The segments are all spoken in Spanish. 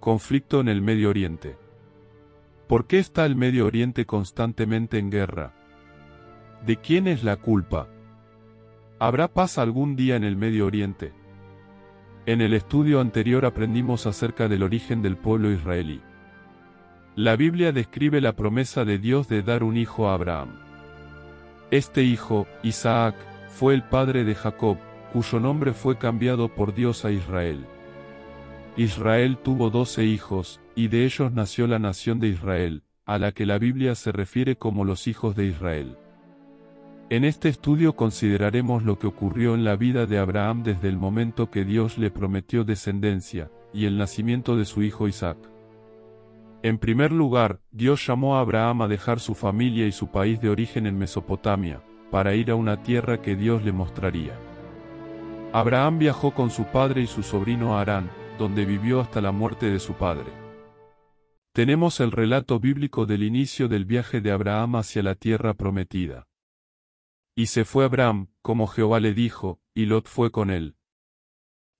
Conflicto en el Medio Oriente. ¿Por qué está el Medio Oriente constantemente en guerra? ¿De quién es la culpa? ¿Habrá paz algún día en el Medio Oriente? En el estudio anterior aprendimos acerca del origen del pueblo israelí. La Biblia describe la promesa de Dios de dar un hijo a Abraham. Este hijo, Isaac, fue el padre de Jacob, cuyo nombre fue cambiado por Dios a Israel. Israel tuvo 12 hijos, y de ellos nació la nación de Israel, a la que la Biblia se refiere como los hijos de Israel. En este estudio consideraremos lo que ocurrió en la vida de Abraham desde el momento que Dios le prometió descendencia, y el nacimiento de su hijo Isaac. En primer lugar, Dios llamó a Abraham a dejar su familia y su país de origen en Mesopotamia, para ir a una tierra que Dios le mostraría. Abraham viajó con su padre y su sobrino a Harán, donde vivió hasta la muerte de su padre. Tenemos el relato bíblico del inicio del viaje de Abraham hacia la tierra prometida. Y se fue Abraham, como Jehová le dijo, y Lot fue con él.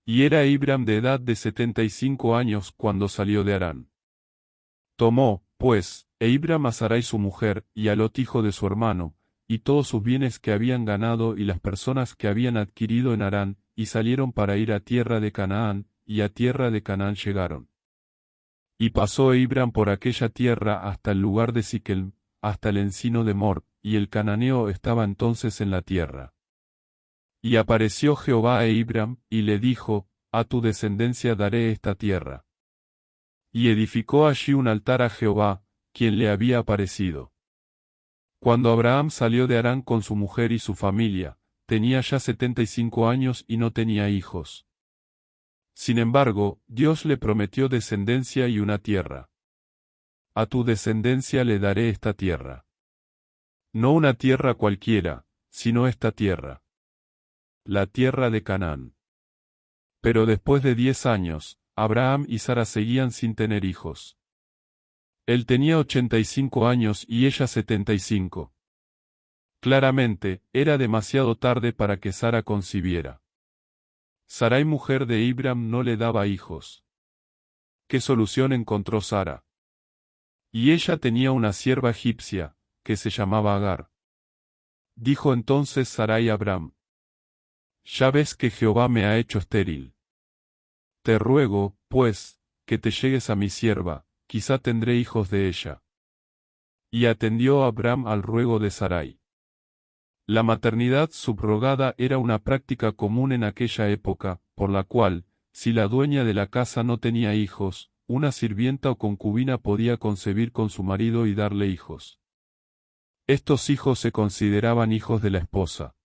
Y era Abram de edad de 75 años cuando salió de Harán. Tomó, pues, Abram a Sarai su mujer, y a Lot hijo de su hermano, y todos sus bienes que habían ganado y las personas que habían adquirido en Harán, y salieron para ir a tierra de Canaán, y a tierra de Canaán llegaron. Y pasó Abram por aquella tierra hasta el lugar de Siquem, hasta el encino de Mor, y el cananeo estaba entonces en la tierra. Y apareció Jehová a Abram, y le dijo, a tu descendencia daré esta tierra. Y edificó allí un altar a Jehová, quien le había aparecido. Cuando Abraham salió de Harán con su mujer y su familia, tenía ya 75 años y no tenía hijos. Sin embargo, Dios le prometió descendencia y una tierra. A tu descendencia le daré esta tierra. No una tierra cualquiera, sino esta tierra. La tierra de Canaán. Pero después de 10 años, Abraham y Sara seguían sin tener hijos. Él tenía 85 años y ella 75. Claramente, era demasiado tarde para que Sara concibiera. Sarai, mujer de Abram, no le daba hijos. ¿Qué solución encontró Sara? Y ella tenía una sierva egipcia, que se llamaba Agar. Dijo entonces Sarai a Abram: ya ves que Jehová me ha hecho estéril. Te ruego, pues, que te llegues a mi sierva, quizá tendré hijos de ella. Y atendió Abram al ruego de Sarai. La maternidad subrogada era una práctica común en aquella época, por la cual, si la dueña de la casa no tenía hijos, una sirvienta o concubina podía concebir con su marido y darle hijos. Estos hijos se consideraban hijos de la esposa.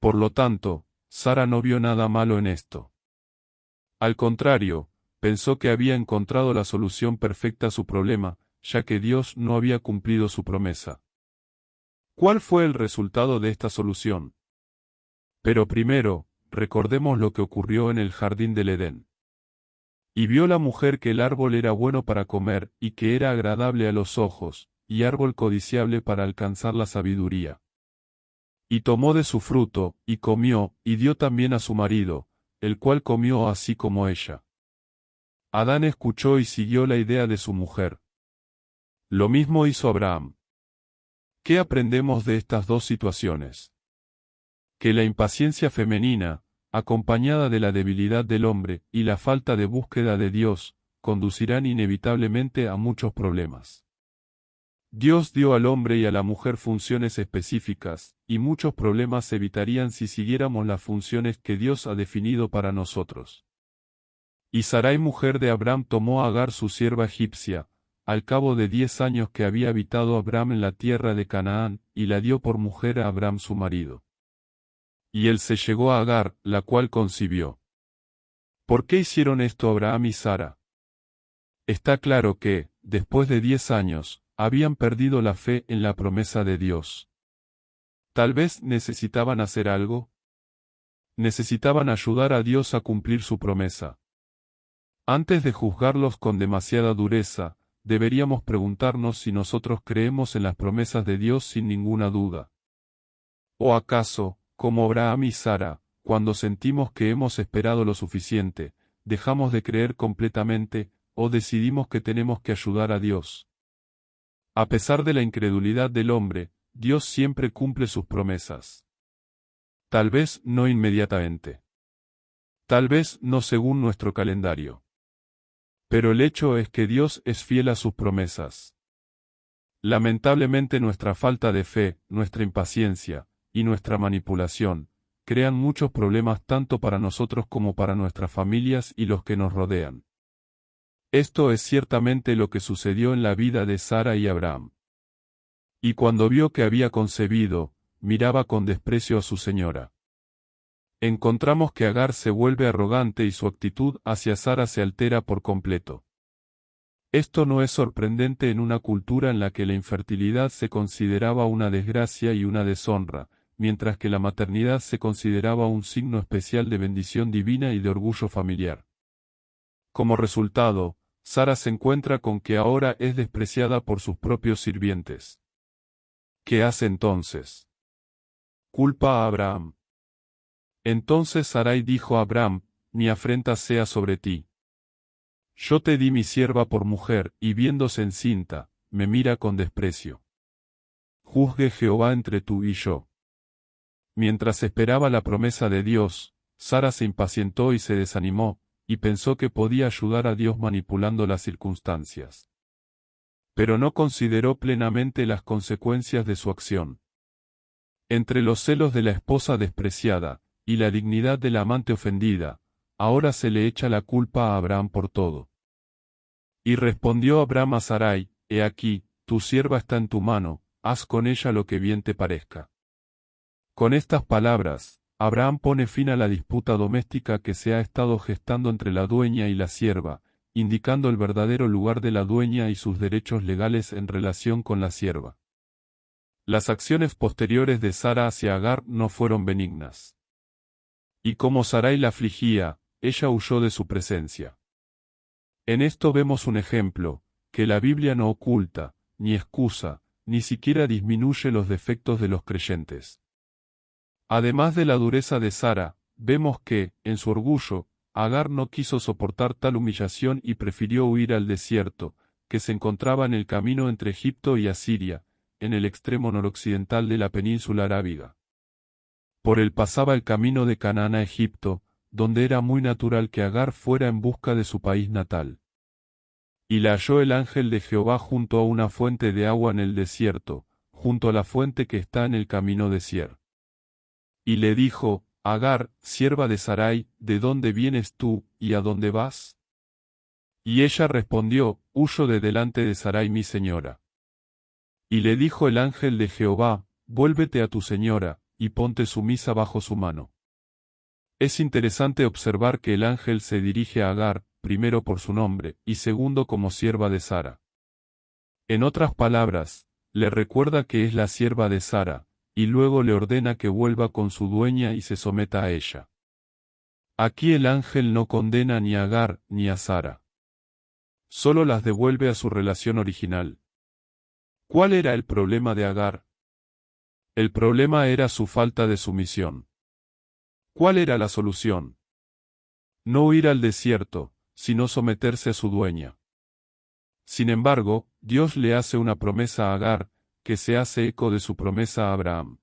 Por lo tanto, Sara no vio nada malo en esto. Al contrario, pensó que había encontrado la solución perfecta a su problema, ya que Dios no había cumplido su promesa. ¿Cuál fue el resultado de esta solución? Pero primero, recordemos lo que ocurrió en el jardín del Edén. Y vio la mujer que el árbol era bueno para comer, y que era agradable a los ojos, y árbol codiciable para alcanzar la sabiduría. Y tomó de su fruto, y comió, y dio también a su marido, el cual comió así como ella. Adán escuchó y siguió la idea de su mujer. Lo mismo hizo Abraham. ¿Qué aprendemos de estas dos situaciones? Que la impaciencia femenina, acompañada de la debilidad del hombre y la falta de búsqueda de Dios, conducirán inevitablemente a muchos problemas. Dios dio al hombre y a la mujer funciones específicas, y muchos problemas se evitarían si siguiéramos las funciones que Dios ha definido para nosotros. Y Sarai, mujer de Abraham, tomó a Agar su sierva egipcia, al cabo de 10 años que había habitado Abraham en la tierra de Canaán, y la dio por mujer a Abraham su marido. Y él se llegó a Agar, la cual concibió. ¿Por qué hicieron esto Abraham y Sara? Está claro que, después de 10 años, habían perdido la fe en la promesa de Dios. Tal vez necesitaban hacer algo. Necesitaban ayudar a Dios a cumplir su promesa. Antes de juzgarlos con demasiada dureza, deberíamos preguntarnos si nosotros creemos en las promesas de Dios sin ninguna duda. ¿O acaso, como Abraham y Sara, cuando sentimos que hemos esperado lo suficiente, dejamos de creer completamente, o decidimos que tenemos que ayudar a Dios. A pesar de la incredulidad del hombre, Dios siempre cumple sus promesas. Tal vez no inmediatamente. Tal vez no según nuestro calendario. Pero el hecho es que Dios es fiel a sus promesas. Lamentablemente nuestra falta de fe, nuestra impaciencia, y nuestra manipulación, crean muchos problemas tanto para nosotros como para nuestras familias y los que nos rodean. Esto es ciertamente lo que sucedió en la vida de Sara y Abraham. Y cuando vio que había concebido, miraba con desprecio a su señora. Encontramos que Agar se vuelve arrogante y su actitud hacia Sara se altera por completo. Esto no es sorprendente en una cultura en la que la infertilidad se consideraba una desgracia y una deshonra, mientras que la maternidad se consideraba un signo especial de bendición divina y de orgullo familiar. Como resultado, Sara se encuentra con que ahora es despreciada por sus propios sirvientes. ¿Qué hace entonces? Culpa a Abraham. Entonces Sarai dijo a Abraham: mi afrenta sea sobre ti. Yo te di mi sierva por mujer, y viéndose encinta, me mira con desprecio. Juzgue Jehová entre tú y yo. Mientras esperaba la promesa de Dios, Sara se impacientó y se desanimó, y pensó que podía ayudar a Dios manipulando las circunstancias. Pero no consideró plenamente las consecuencias de su acción. Entre los celos de la esposa despreciada, y la dignidad de la amante ofendida, ahora se le echa la culpa a Abraham por todo. Y respondió Abraham a Sarai: he aquí, tu sierva está en tu mano, haz con ella lo que bien te parezca. Con estas palabras, Abraham pone fin a la disputa doméstica que se ha estado gestando entre la dueña y la sierva, indicando el verdadero lugar de la dueña y sus derechos legales en relación con la sierva. Las acciones posteriores de Sara hacia Agar no fueron benignas. Y como Sarai la afligía, ella huyó de su presencia. En esto vemos un ejemplo, que la Biblia no oculta, ni excusa, ni siquiera disminuye los defectos de los creyentes. Además de la dureza de Sara, vemos que, en su orgullo, Agar no quiso soportar tal humillación y prefirió huir al desierto, que se encontraba en el camino entre Egipto y Asiria, en el extremo noroccidental de la península arábiga. Por él pasaba el camino de Canaán a Egipto, donde era muy natural que Agar fuera en busca de su país natal. Y la halló el ángel de Jehová junto a una fuente de agua en el desierto, junto a la fuente que está en el camino de Sier. Y le dijo: Agar, sierva de Sarai, ¿de dónde vienes tú, y a dónde vas? Y ella respondió: huyo de delante de Sarai mi señora. Y le dijo el ángel de Jehová: vuélvete a tu señora, y ponte sumisa bajo su mano. Es interesante observar que el ángel se dirige a Agar, primero por su nombre, y segundo como sierva de Sara. En otras palabras, le recuerda que es la sierva de Sara, y luego le ordena que vuelva con su dueña y se someta a ella. Aquí el ángel no condena ni a Agar ni a Sara. Solo las devuelve a su relación original. ¿Cuál era el problema de Agar? El problema era su falta de sumisión. ¿Cuál era la solución? No huir al desierto, sino someterse a su dueña. Sin embargo, Dios le hace una promesa a Agar, que se hace eco de su promesa a Abraham.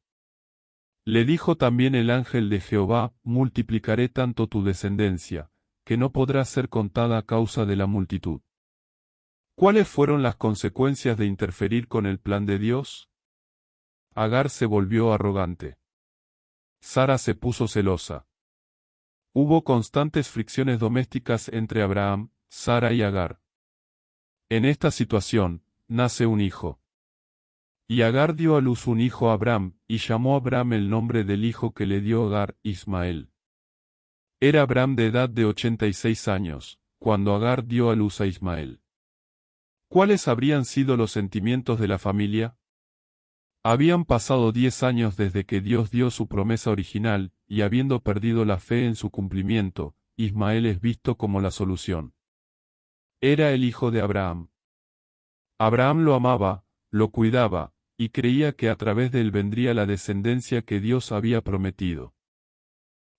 Le dijo también el ángel de Jehová: multiplicaré tanto tu descendencia, que no podrá ser contada a causa de la multitud. ¿Cuáles fueron las consecuencias de interferir con el plan de Dios? Agar se volvió arrogante. Sara se puso celosa. Hubo constantes fricciones domésticas entre Abraham, Sara y Agar. En esta situación, nace un hijo. Y Agar dio a luz un hijo a Abraham, y llamó a Abraham el nombre del hijo que le dio Agar, Ismael. Era Abraham de edad de 86 años, cuando Agar dio a luz a Ismael. ¿Cuáles habrían sido los sentimientos de la familia? Habían pasado 10 años desde que Dios dio su promesa original, y habiendo perdido la fe en su cumplimiento, Ismael es visto como la solución. Era el hijo de Abraham. Abraham lo amaba, lo cuidaba, y creía que a través de él vendría la descendencia que Dios había prometido.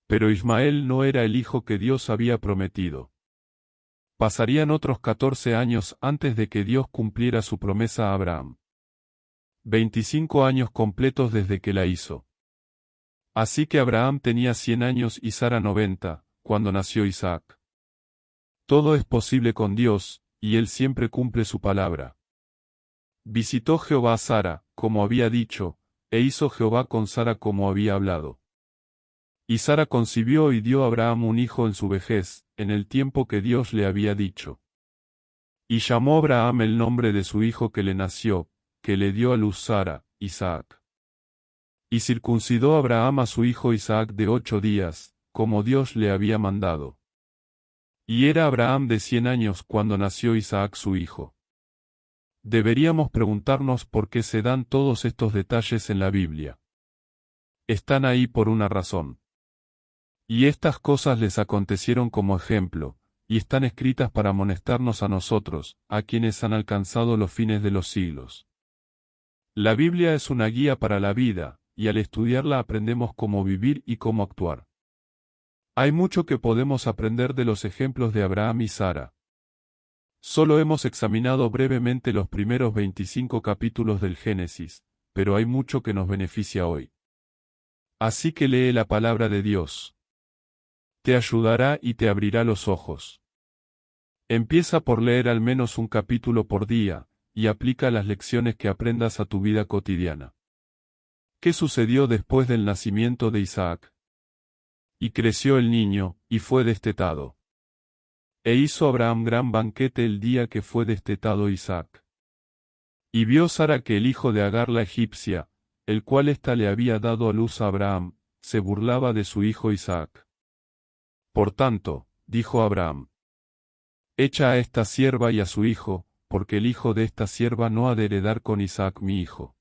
Pero Ismael no era el hijo que Dios había prometido. Pasarían otros 14 años antes de que Dios cumpliera su promesa a Abraham. 25 años completos desde que la hizo. Así que Abraham tenía 100 años y Sara 90, cuando nació Isaac. Todo es posible con Dios, y Él siempre cumple su palabra. Visitó Jehová a Sara, como había dicho, e hizo Jehová con Sara como había hablado. Y Sara concibió y dio a Abraham un hijo en su vejez, en el tiempo que Dios le había dicho. Y llamó Abraham el nombre de su hijo que le nació, que le dio a luz Sara, Isaac. Y circuncidó Abraham a su hijo Isaac de 8 días, como Dios le había mandado. Y era Abraham de 100 años cuando nació Isaac su hijo. Deberíamos preguntarnos por qué se dan todos estos detalles en la Biblia. Están ahí por una razón. Y estas cosas les acontecieron como ejemplo, y están escritas para amonestarnos a nosotros, a quienes han alcanzado los fines de los siglos. La Biblia es una guía para la vida, y al estudiarla aprendemos cómo vivir y cómo actuar. Hay mucho que podemos aprender de los ejemplos de Abraham y Sara. Solo hemos examinado brevemente los primeros 25 capítulos del Génesis, pero hay mucho que nos beneficia hoy. Así que lee la palabra de Dios. Te ayudará y te abrirá los ojos. Empieza por leer al menos un capítulo por día, y aplica las lecciones que aprendas a tu vida cotidiana. ¿Qué sucedió después del nacimiento de Isaac? Y creció el niño, y fue destetado. E hizo Abraham gran banquete el día que fue destetado Isaac. Y vio Sara que el hijo de Agar la egipcia, el cual ésta le había dado a luz a Abraham, se burlaba de su hijo Isaac. Por tanto, dijo Abraham: echa a esta sierva y a su hijo, porque el hijo de esta sierva no ha de heredar con Isaac mi hijo.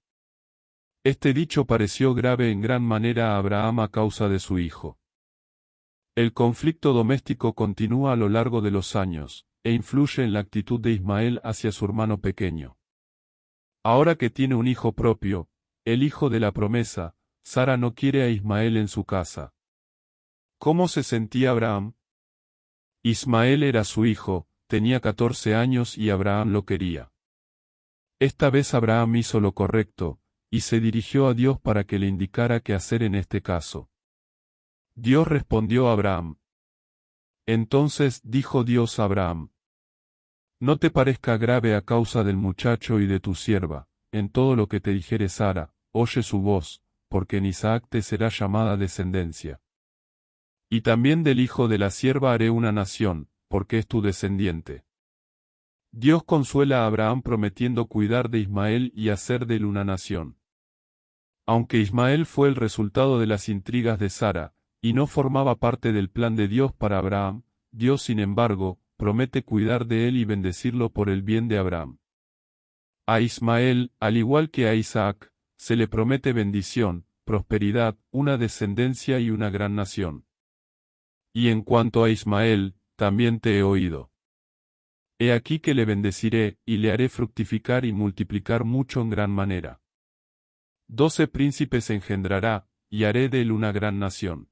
Este dicho pareció grave en gran manera a Abraham a causa de su hijo. El conflicto doméstico continúa a lo largo de los años, e influye en la actitud de Ismael hacia su hermano pequeño. Ahora que tiene un hijo propio, el hijo de la promesa, Sara no quiere a Ismael en su casa. ¿Cómo se sentía Abraham? Ismael era su hijo, tenía 14 años y Abraham lo quería. Esta vez Abraham hizo lo correcto, y se dirigió a Dios para que le indicara qué hacer en este caso. Dios respondió a Abraham. Entonces dijo Dios a Abraham: no te parezca grave a causa del muchacho y de tu sierva, en todo lo que te dijere Sara, oye su voz, porque en Isaac te será llamada descendencia. Y también del hijo de la sierva haré una nación, porque es tu descendiente. Dios consuela a Abraham prometiendo cuidar de Ismael y hacer de él una nación. Aunque Ismael fue el resultado de las intrigas de Sara, y no formaba parte del plan de Dios para Abraham, Dios sin embargo, promete cuidar de él y bendecirlo por el bien de Abraham. A Ismael, al igual que a Isaac, se le promete bendición, prosperidad, una descendencia y una gran nación. Y en cuanto a Ismael, también te he oído. He aquí que le bendeciré, y le haré fructificar y multiplicar mucho en gran manera. 12 príncipes engendrará, y haré de él una gran nación.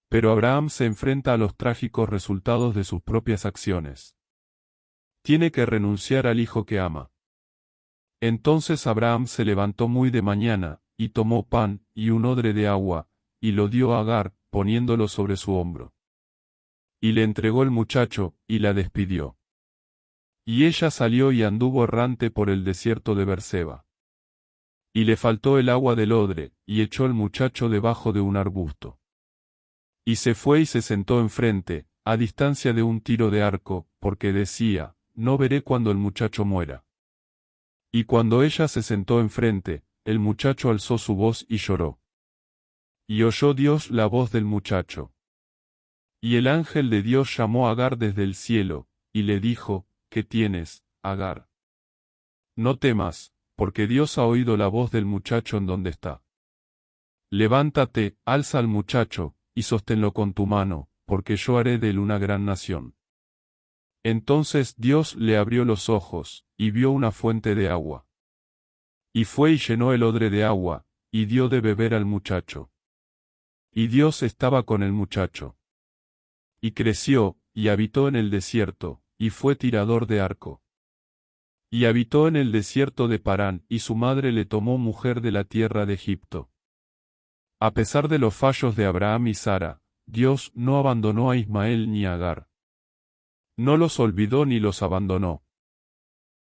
Pero Abraham se enfrenta a los trágicos resultados de sus propias acciones. Tiene que renunciar al hijo que ama. Entonces Abraham se levantó muy de mañana, y tomó pan, y un odre de agua, y lo dio a Agar, poniéndolo sobre su hombro. Y le entregó el muchacho, y la despidió. Y ella salió y anduvo errante por el desierto de Berseba. Y le faltó el agua del odre, y echó el muchacho debajo de un arbusto. Y se fue y se sentó enfrente, a distancia de un tiro de arco, porque decía: no veré cuando el muchacho muera. Y cuando ella se sentó enfrente, el muchacho alzó su voz y lloró. Y oyó Dios la voz del muchacho. Y el ángel de Dios llamó a Agar desde el cielo, y le dijo: ¿qué tienes, Agar? No temas, porque Dios ha oído la voz del muchacho en donde está. Levántate, alza al muchacho, y sosténlo con tu mano, porque yo haré de él una gran nación. Entonces Dios le abrió los ojos, y vio una fuente de agua. Y fue y llenó el odre de agua, y dio de beber al muchacho. Y Dios estaba con el muchacho. Y creció, y habitó en el desierto, y fue tirador de arco. Y habitó en el desierto de Parán, y su madre le tomó mujer de la tierra de Egipto. A pesar de los fallos de Abraham y Sara, Dios no abandonó a Ismael ni a Agar. No los olvidó ni los abandonó.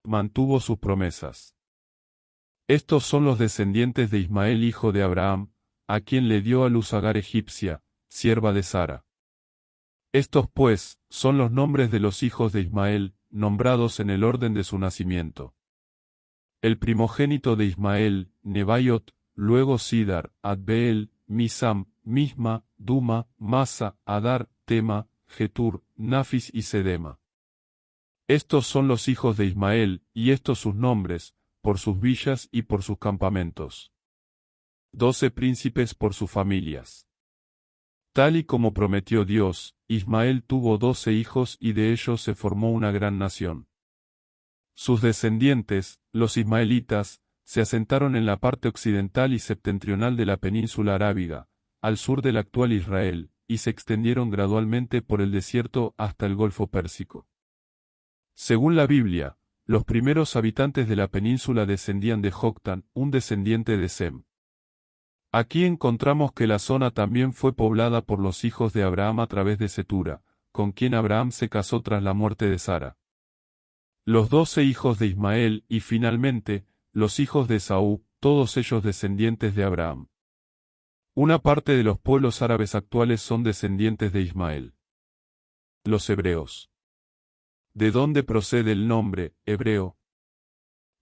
Mantuvo sus promesas. Estos son los descendientes de Ismael hijo de Abraham, a quien le dio a luz Agar egipcia, sierva de Sara. Estos pues, son los nombres de los hijos de Ismael, nombrados en el orden de su nacimiento. El primogénito de Ismael, Nebaiot, luego Sidar, Adbeel, Misam, Misma, Duma, Masa, Adar, Tema, Getur, Nafis y Sedema. Estos son los hijos de Ismael, y estos sus nombres, por sus villas y por sus campamentos. 12 príncipes por sus familias. Tal y como prometió Dios, Ismael tuvo 12 hijos y de ellos se formó una gran nación. Sus descendientes, los ismaelitas, se asentaron en la parte occidental y septentrional de la península arábiga, al sur del actual Israel, y se extendieron gradualmente por el desierto hasta el Golfo Pérsico. Según la Biblia, los primeros habitantes de la península descendían de Joctán, un descendiente de Sem. Aquí encontramos que la zona también fue poblada por los hijos de Abraham a través de Cetura, con quien Abraham se casó tras la muerte de Sara. Los 12 hijos de Ismael y finalmente, los hijos de Esaú, todos ellos descendientes de Abraham. Una parte de los pueblos árabes actuales son descendientes de Ismael. Los hebreos. ¿De dónde procede el nombre, hebreo?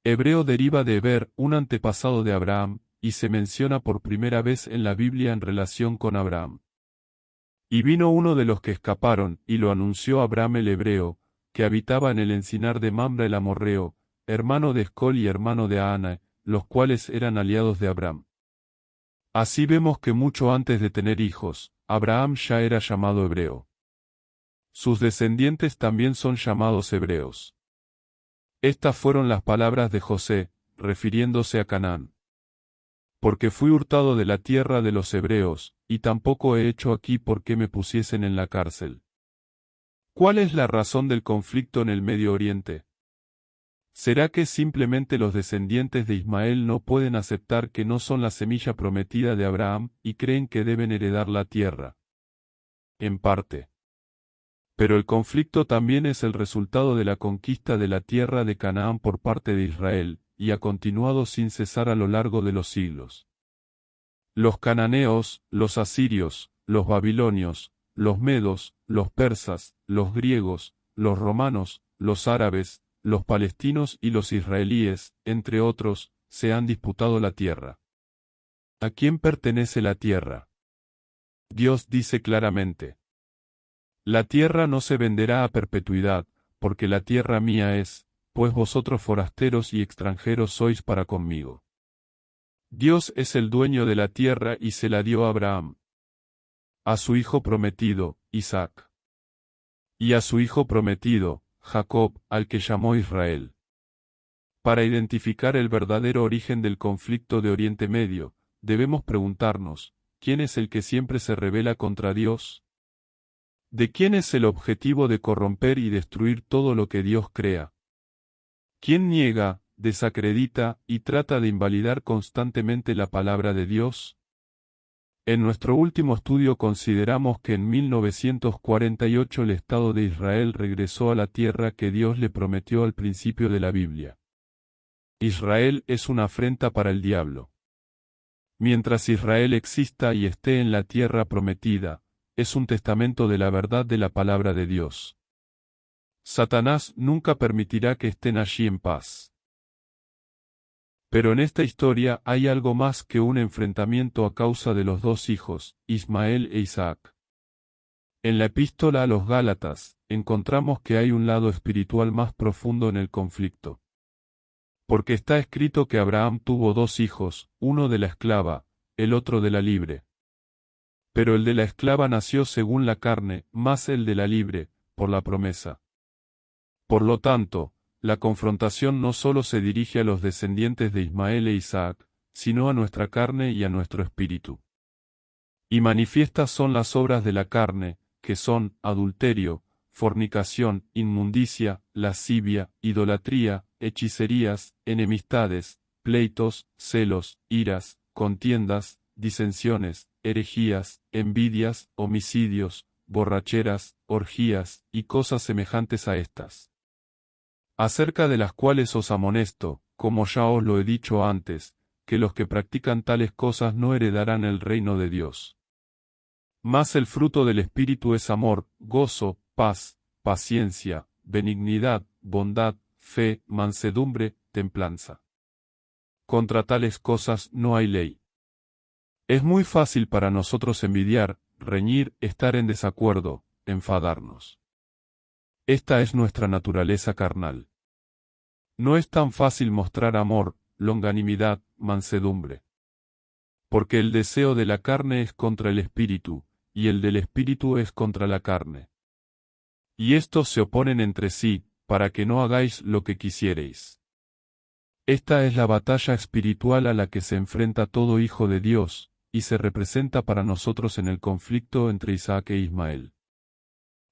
Hebreo deriva de Heber, un antepasado de Abraham, y se menciona por primera vez en la Biblia en relación con Abraham. Y vino uno de los que escaparon, y lo anunció Abraham el hebreo, que habitaba en el encinar de Mamre el amorreo, hermano de Escol y hermano de Ahana, los cuales eran aliados de Abraham. Así vemos que mucho antes de tener hijos, Abraham ya era llamado hebreo. Sus descendientes también son llamados hebreos. Estas fueron las palabras de José, refiriéndose a Canaán. Porque fui hurtado de la tierra de los hebreos, y tampoco he hecho aquí por qué me pusiesen en la cárcel. ¿Cuál es la razón del conflicto en el Medio Oriente? ¿Será que simplemente los descendientes de Ismael no pueden aceptar que no son la semilla prometida de Abraham y creen que deben heredar la tierra? En parte. Pero el conflicto también es el resultado de la conquista de la tierra de Canaán por parte de Israel, y ha continuado sin cesar a lo largo de los siglos. Los cananeos, los asirios, los babilonios, los medos, los persas, los griegos, los romanos, los árabes, los palestinos y los israelíes, entre otros, se han disputado la tierra. ¿A quién pertenece la tierra? Dios dice claramente: la tierra no se venderá a perpetuidad, porque la tierra mía es, pues vosotros forasteros y extranjeros sois para conmigo. Dios es el dueño de la tierra y se la dio a Abraham, a su hijo prometido, Isaac, y a su hijo prometido, Jacob, al que llamó Israel. Para identificar el verdadero origen del conflicto de Oriente Medio, debemos preguntarnos, ¿quién es el que siempre se rebela contra Dios? ¿De quién es el objetivo de corromper y destruir todo lo que Dios crea? ¿Quién niega, desacredita y trata de invalidar constantemente la palabra de Dios? En nuestro último estudio consideramos que en 1948 el Estado de Israel regresó a la tierra que Dios le prometió al principio de la Biblia. Israel es una afrenta para el diablo. Mientras Israel exista y esté en la tierra prometida, es un testamento de la verdad de la palabra de Dios. Satanás nunca permitirá que estén allí en paz. Pero en esta historia hay algo más que un enfrentamiento a causa de los dos hijos, Ismael e Isaac. En la epístola a los Gálatas, encontramos que hay un lado espiritual más profundo en el conflicto. Porque está escrito que Abraham tuvo dos hijos, uno de la esclava, el otro de la libre. Pero el de la esclava nació según la carne, más el de la libre, por la promesa. Por lo tanto, la confrontación no solo se dirige a los descendientes de Ismael e Isaac, sino a nuestra carne y a nuestro espíritu. Y manifiestas son las obras de la carne, que son adulterio, fornicación, inmundicia, lascivia, idolatría, hechicerías, enemistades, pleitos, celos, iras, contiendas, disensiones, herejías, envidias, homicidios, borracheras, orgías, y cosas semejantes a estas. Acerca de las cuales os amonesto, como ya os lo he dicho antes, que los que practican tales cosas no heredarán el reino de Dios. Mas el fruto del Espíritu es amor, gozo, paz, paciencia, benignidad, bondad, fe, mansedumbre, templanza. Contra tales cosas no hay ley. Es muy fácil para nosotros envidiar, reñir, estar en desacuerdo, enfadarnos. Esta es nuestra naturaleza carnal. No es tan fácil mostrar amor, longanimidad, mansedumbre. Porque el deseo de la carne es contra el espíritu, y el del espíritu es contra la carne. Y estos se oponen entre sí, para que no hagáis lo que quisiereis. Esta es la batalla espiritual a la que se enfrenta todo hijo de Dios, y se representa para nosotros en el conflicto entre Isaac e Ismael.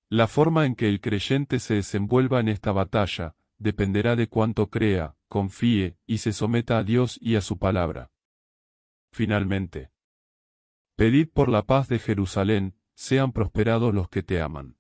La forma en que el creyente se desenvuelva en esta batalla, dependerá de cuánto crea, confíe, y se someta a Dios y a su palabra. Finalmente, pedid por la paz de Jerusalén, sean prosperados los que te aman.